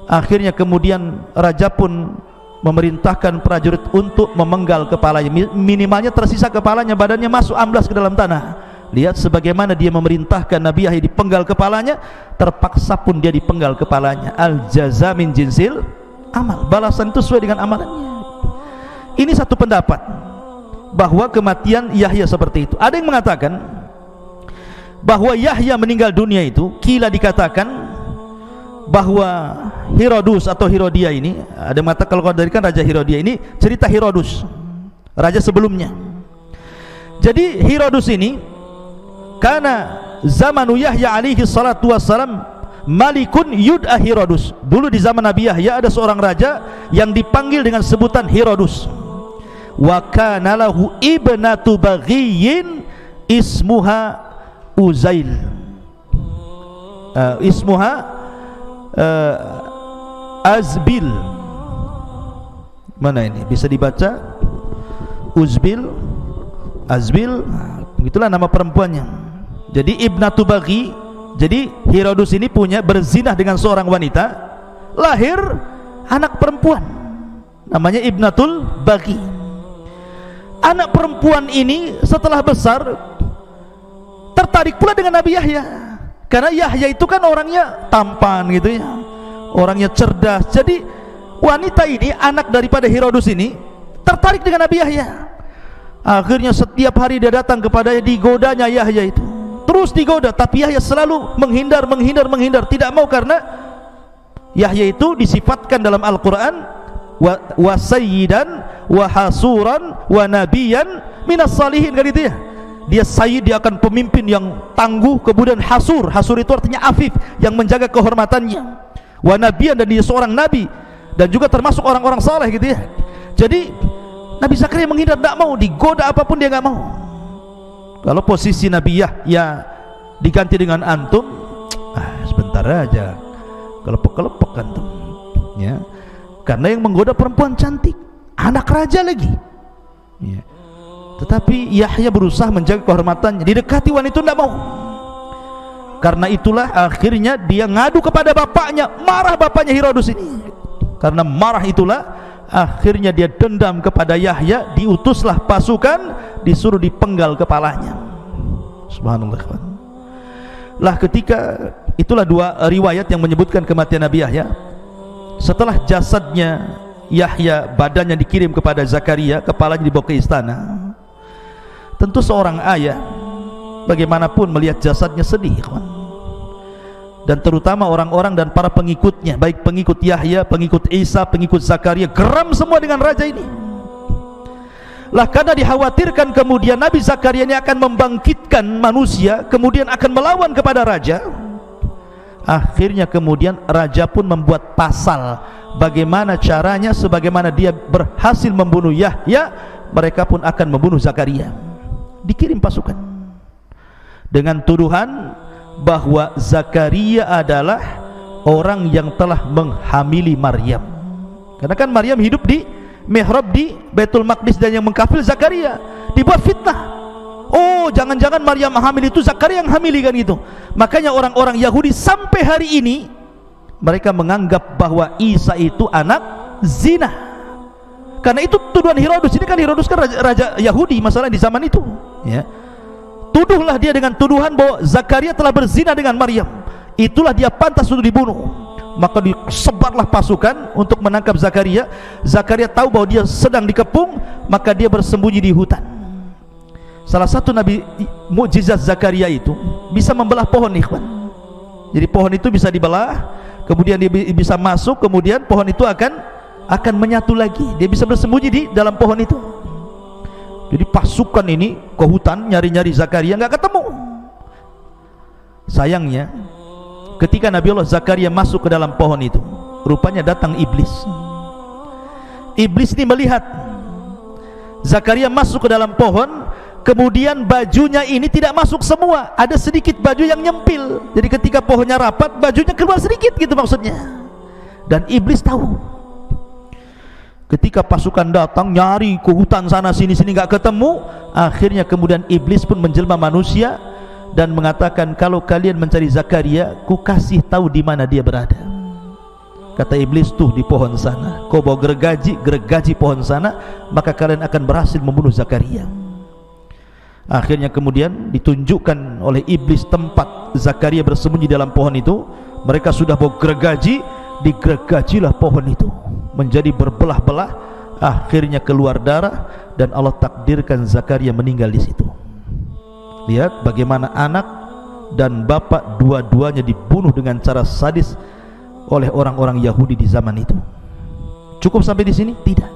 A: akhirnya kemudian raja pun memerintahkan prajurit untuk memenggal kepalanya, minimalnya tersisa kepalanya, badannya masuk amblas ke dalam tanah. Lihat sebagaimana dia memerintahkan Nabi Yahya dipenggal kepalanya, terpaksa pun dia dipenggal kepalanya. Al jaza min jinsil amal, balasan itu sesuai dengan amalannya. Ini satu pendapat bahwa kematian Yahya seperti itu. Ada yang mengatakan bahwa Yahya meninggal dunia itu, kila dikatakan bahwa Herodus atau Herodia ini, ada yang mengatakan kalau dari kan Raja Herodia ini cerita Herodus, raja sebelumnya. Jadi Herodus ini karena zamanu Yahya alaihi salatu wassalam malikun yud'a Herodus. Dulu di zaman Nabi Yahya ada seorang raja yang dipanggil dengan sebutan Herodus. Wa kana lahu ibnatu baghiyin ismuha Uzail. Ismuha Azbil. Mana ini? Bisa dibaca Uzbil, Azbil, begitulah nama perempuannya. Jadi ibnatu baghi, jadi Herodus ini punya berzinah dengan seorang wanita, lahir anak perempuan, namanya ibnatul baghi. Anak perempuan ini setelah besar tertarik pula dengan Nabi Yahya, karena Yahya itu kan orangnya tampan gitu ya, orangnya cerdas. Jadi wanita ini, anak daripada Herodus ini, tertarik dengan Nabi Yahya. Akhirnya setiap hari dia datang kepadanya, digodanya Yahya itu, terus digoda, tapi Yahya selalu menghindar, tidak mau, karena Yahya itu disifatkan dalam Al-Quran wa sayyidan wa hasuran wa nabiyan minas salihin, kan itu ya. Dia sayyid, dia akan pemimpin yang tangguh, kemudian hasur itu artinya afif, yang menjaga kehormatannya, wa nabiyan, dan dia seorang nabi dan juga termasuk orang-orang saleh gitu ya. Jadi Nabi Zakaria menghindar, tidak mau, digoda apapun dia nggak mau. Kalau posisi Nabi Yahya diganti dengan antum, sebentar aja kelepek-kelepek antum ya. Karena yang menggoda perempuan cantik, anak raja lagi ya. Tetapi Yahya berusaha menjaga kehormatannya, didekati wanita itu tidak mau. Karena itulah akhirnya dia ngadu kepada bapaknya, marah bapaknya Herodus ini. Karena marah itulah akhirnya dia dendam kepada Yahya, diutuslah pasukan, disuruh dipenggal kepalanya. Subhanallah. Lah ketika itulah dua riwayat yang menyebutkan kematian Nabi Yahya. Setelah jasadnya Yahya, badannya dikirim kepada Zakaria, kepalanya dibawa ke istana. Tentu seorang ayah bagaimanapun melihat jasadnya sedih, kawan. Dan terutama orang-orang dan para pengikutnya, baik pengikut Yahya, pengikut Isa, pengikut Zakaria, geram semua dengan raja ini. Lah karena dikhawatirkan kemudian Nabi Zakaria ini akan membangkitkan manusia, kemudian akan melawan kepada raja. Akhirnya kemudian raja pun membuat pasal bagaimana caranya, sebagaimana dia berhasil membunuh Yahya, mereka pun akan membunuh Zakaria. Dikirim pasukan dengan tuduhan bahwa Zakaria adalah orang yang telah menghamili Maryam. Karena kan Maryam hidup di mihrab di Baitul Maqdis, dan yang mengkafil Zakaria. Dibuat fitnah. Oh, jangan-jangan Maryam hamil itu Zakaria yang hamili, kan gitu. Makanya orang-orang Yahudi sampai hari ini mereka menganggap bahwa Isa itu anak zina. Karena itu tuduhan Herodus. Ini kan Herodus kan raja Yahudi masalah di zaman itu ya. Tuduhlah dia dengan tuduhan bahwa Zakaria telah berzina dengan Maryam. Itulah dia pantas untuk dibunuh. Maka disebarlah pasukan untuk menangkap Zakaria. Zakaria tahu bahwa dia sedang dikepung, maka dia bersembunyi di hutan. Salah satu nabi mukjizat Zakaria itu bisa membelah pohon, ikhwan. Jadi pohon itu bisa dibelah, kemudian dia bisa masuk, kemudian pohon itu akan menyatu lagi. Dia bisa bersembunyi di dalam pohon itu. Jadi pasukan ini ke hutan nyari-nyari Zakaria, nggak ketemu. Sayangnya ketika Nabi Allah Zakaria masuk ke dalam pohon itu, rupanya datang iblis. Iblis ini melihat Zakaria masuk ke dalam pohon, kemudian bajunya ini tidak masuk semua, ada sedikit baju yang nyempil. Jadi ketika pohonnya rapat, bajunya keluar sedikit gitu maksudnya. Dan iblis tahu. Ketika pasukan datang nyari ke hutan sana sini nggak ketemu, akhirnya kemudian iblis pun menjelma manusia dan mengatakan, kalau kalian mencari Zakaria, ku kasih tahu di mana dia berada. Kata iblis, tuh di pohon sana. Kau bawa gergaji pohon sana, maka kalian akan berhasil membunuh Zakaria. Akhirnya kemudian ditunjukkan oleh iblis tempat Zakaria bersembunyi dalam pohon itu. Mereka sudah bawa gergaji, digergajilah pohon itu menjadi berbelah-belah. Akhirnya keluar darah dan Allah takdirkan Zakaria meninggal di situ. Lihat bagaimana anak dan bapak dua-duanya dibunuh dengan cara sadis oleh orang-orang Yahudi di zaman itu. Cukup sampai di sini? Tidak.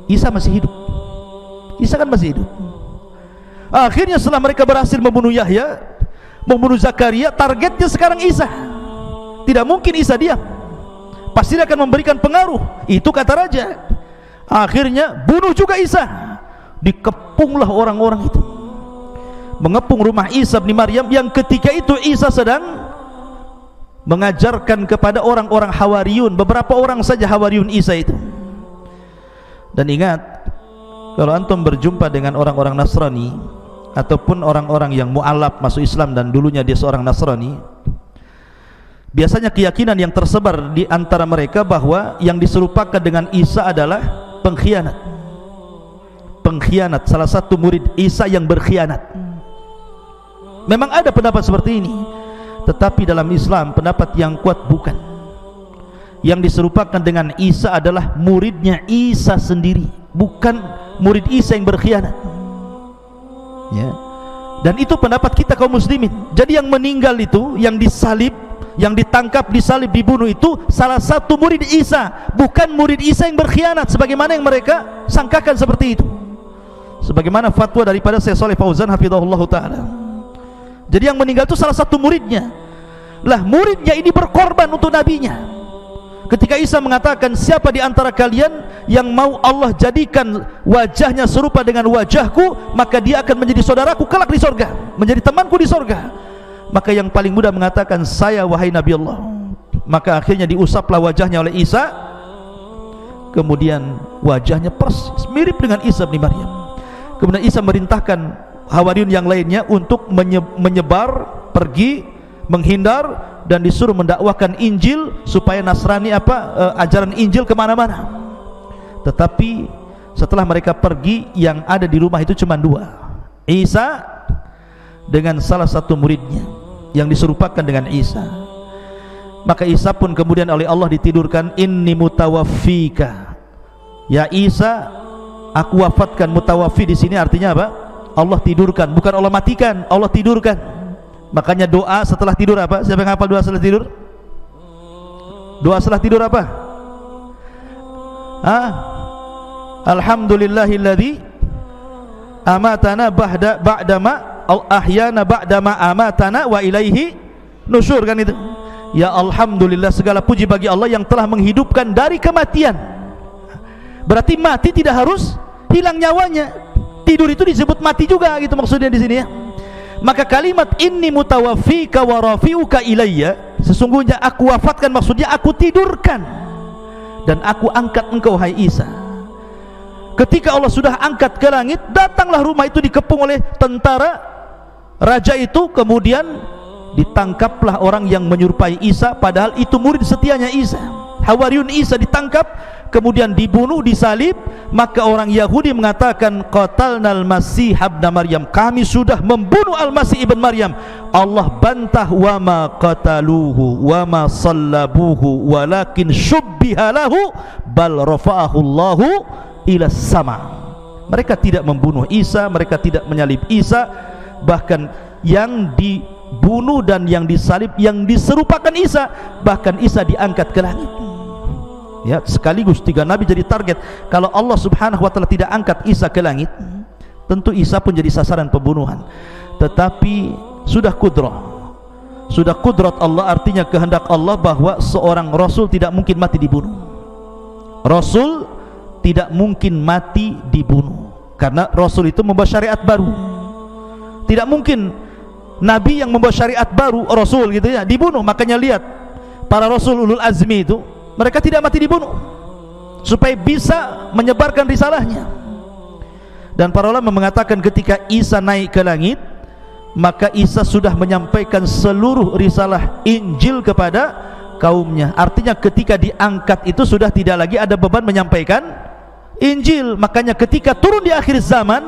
A: Isa masih hidup. Isa kan masih hidup. Akhirnya setelah mereka berhasil membunuh Yahya, membunuh Zakaria, targetnya sekarang Isa. Tidak mungkin Isa diam, pasti akan memberikan pengaruh. Itu kata raja. Akhirnya bunuh juga Isa. Dikepunglah orang-orang itu, mengepung rumah Isa bin Maryam yang ketika itu Isa sedang mengajarkan kepada orang-orang Hawariyun, beberapa orang saja Hawariyun Isa itu. Dan ingat, kalau antum berjumpa dengan orang-orang Nasrani ataupun orang-orang yang mu'alaf masuk Islam dan dulunya dia seorang Nasrani, biasanya keyakinan yang tersebar di antara mereka bahwa yang diserupakan dengan Isa adalah pengkhianat. Pengkhianat, salah satu murid Isa yang berkhianat. Memang ada pendapat seperti ini, tetapi dalam Islam pendapat yang kuat bukan. Yang diserupakan dengan Isa adalah muridnya Isa sendiri, bukan murid Isa yang berkhianat. Ya. Dan itu pendapat kita kaum muslimin. Jadi yang meninggal itu, yang disalib, yang ditangkap, disalib, dibunuh itu salah satu murid Isa, bukan murid Isa yang berkhianat sebagaimana yang mereka sangkakan seperti itu. Sebagaimana fatwa daripada Syekh Shalih Fauzan hafizahullah taala. Jadi yang meninggal itu salah satu muridnya. Lah muridnya ini berkorban untuk nabinya. Ketika Isa mengatakan, siapa di antara kalian yang mau Allah jadikan wajahnya serupa dengan wajahku, maka dia akan menjadi saudaraku kelak di sorga, menjadi temanku di sorga. Maka yang paling mudah mengatakan, saya wahai Nabi Allah. Maka akhirnya diusaplah wajahnya oleh Isa. Kemudian wajahnya persis mirip dengan Isa bin Maryam. Kemudian Isa merintahkan Hawariyun yang lainnya untuk menyebar, pergi, menghindar, dan disuruh mendakwakan Injil supaya Nasrani ajaran Injil kemana-mana. Tetapi setelah mereka pergi, yang ada di rumah itu cuma dua, Isa dengan salah satu muridnya yang diserupakan dengan Isa. Maka Isa pun kemudian oleh Allah ditidurkan, inni mutawaffika, ya Isa, aku wafatkan. Mutawaffi di sini artinya apa? Allah tidurkan, bukan Allah matikan, Allah tidurkan. Makanya doa setelah tidur apa? Siapa yang hafal doa setelah tidur? Doa setelah tidur apa? Alhamdulillahilladzi amatana ba'dama ahyana ba'dama amatana wa ilaihi nusyur, kan itu. Ya alhamdulillah, segala puji bagi Allah yang telah menghidupkan dari kematian. Berarti mati tidak harus hilang nyawanya. Tidur itu disebut mati juga, gitu maksudnya di sini ya. Maka kalimat inni mutawaffika wa rafi'uka ilayya, sesungguhnya aku wafatkan, maksudnya aku tidurkan dan aku angkat engkau hai Isa. Ketika Allah sudah angkat ke langit, datanglah rumah itu dikepung oleh tentara raja itu. Kemudian ditangkaplah orang yang menyerupai Isa, padahal itu murid setianya Isa. Hawariyun Isa ditangkap, kemudian dibunuh, disalib. Maka orang Yahudi mengatakan, qatalnal masih ibn Maryam, kami sudah membunuh al-Masih ibn Maryam. Allah bantah, wa ma qataluhu wa ma sallabuhu walakin syubbiha lahu bal rafa'ahu Allahu ila sama. Mereka tidak membunuh Isa, mereka tidak menyalib Isa, bahkan yang dibunuh dan yang disalib, yang diserupakan Isa, bahkan Isa diangkat ke langit. Ya, sekaligus tiga nabi jadi target. Kalau Allah subhanahu wa ta'ala tidak angkat Isa ke langit, tentu Isa pun jadi sasaran pembunuhan. Tetapi sudah kudrat Allah, artinya kehendak Allah bahwa seorang Rasul tidak mungkin mati dibunuh. Rasul tidak mungkin mati dibunuh. karena Rasul itu membawa syariat baru. Tidak mungkin Nabi yang membawa syariat baru, Rasul gitu ya, dibunuh. Makanya lihat para Rasul ulul azmi itu, mereka tidak mati dibunuh supaya bisa menyebarkan risalahnya. Dan para ulama mengatakan ketika Isa naik ke langit, maka Isa sudah menyampaikan seluruh risalah Injil kepada kaumnya. Artinya ketika diangkat itu sudah tidak lagi ada beban menyampaikan Injil. Makanya ketika turun di akhir zaman,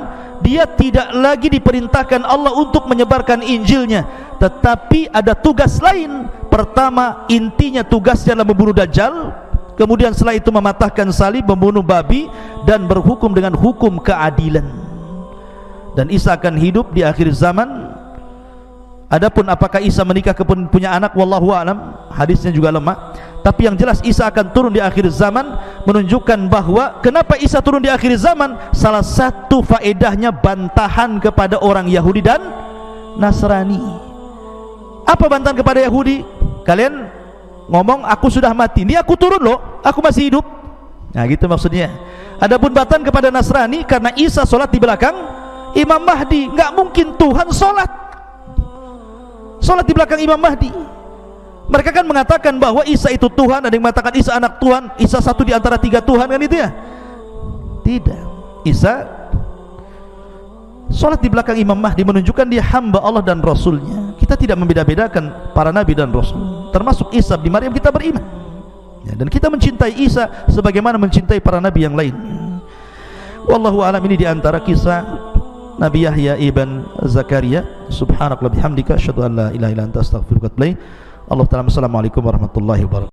A: dia tidak lagi diperintahkan Allah untuk menyebarkan Injilnya, tetapi ada tugas lain. Pertama, intinya tugasnya adalah membunuh Dajjal. Kemudian setelah itu mematahkan salib, membunuh babi, dan berhukum dengan hukum keadilan. Dan Isa akan hidup di akhir zaman. Adapun apakah Isa menikah kemudian punya anak, wallahu a'lam, hadisnya juga lemah. Tapi yang jelas Isa akan turun di akhir zaman, menunjukkan bahwa kenapa Isa turun di akhir zaman, salah satu faedahnya bantahan kepada orang Yahudi dan Nasrani. Apa bantahan kepada Yahudi? Kalian ngomong aku sudah mati, ini aku turun loh, aku masih hidup. Nah gitu maksudnya. Adapun bantahan kepada Nasrani, karena Isa sholat di belakang Imam Mahdi, nggak mungkin Tuhan sholat di belakang Imam Mahdi. Mereka kan mengatakan bahwa Isa itu Tuhan, ada yang mengatakan Isa anak Tuhan, Isa satu di antara 3 Tuhan, kan itu ya? Tidak. Isa sholat di belakang Imam Mahdi, menunjukkan dia hamba Allah dan Rasulnya. Kita tidak membeda-bedakan para nabi dan Rasul, termasuk Isa bin Maryam kita beriman ya, dan kita mencintai Isa sebagaimana mencintai para nabi yang lain. Wallahu a'lam. Ini diantara kisah Nabi Yahya ibn Zakaria. Subhanallah bihamdika asyhadu an la ilaha illa anta astaghfiruka wa atubu ilaik. Allah ta'ala. Assalamualaikum warahmatullahi wabarakatuh.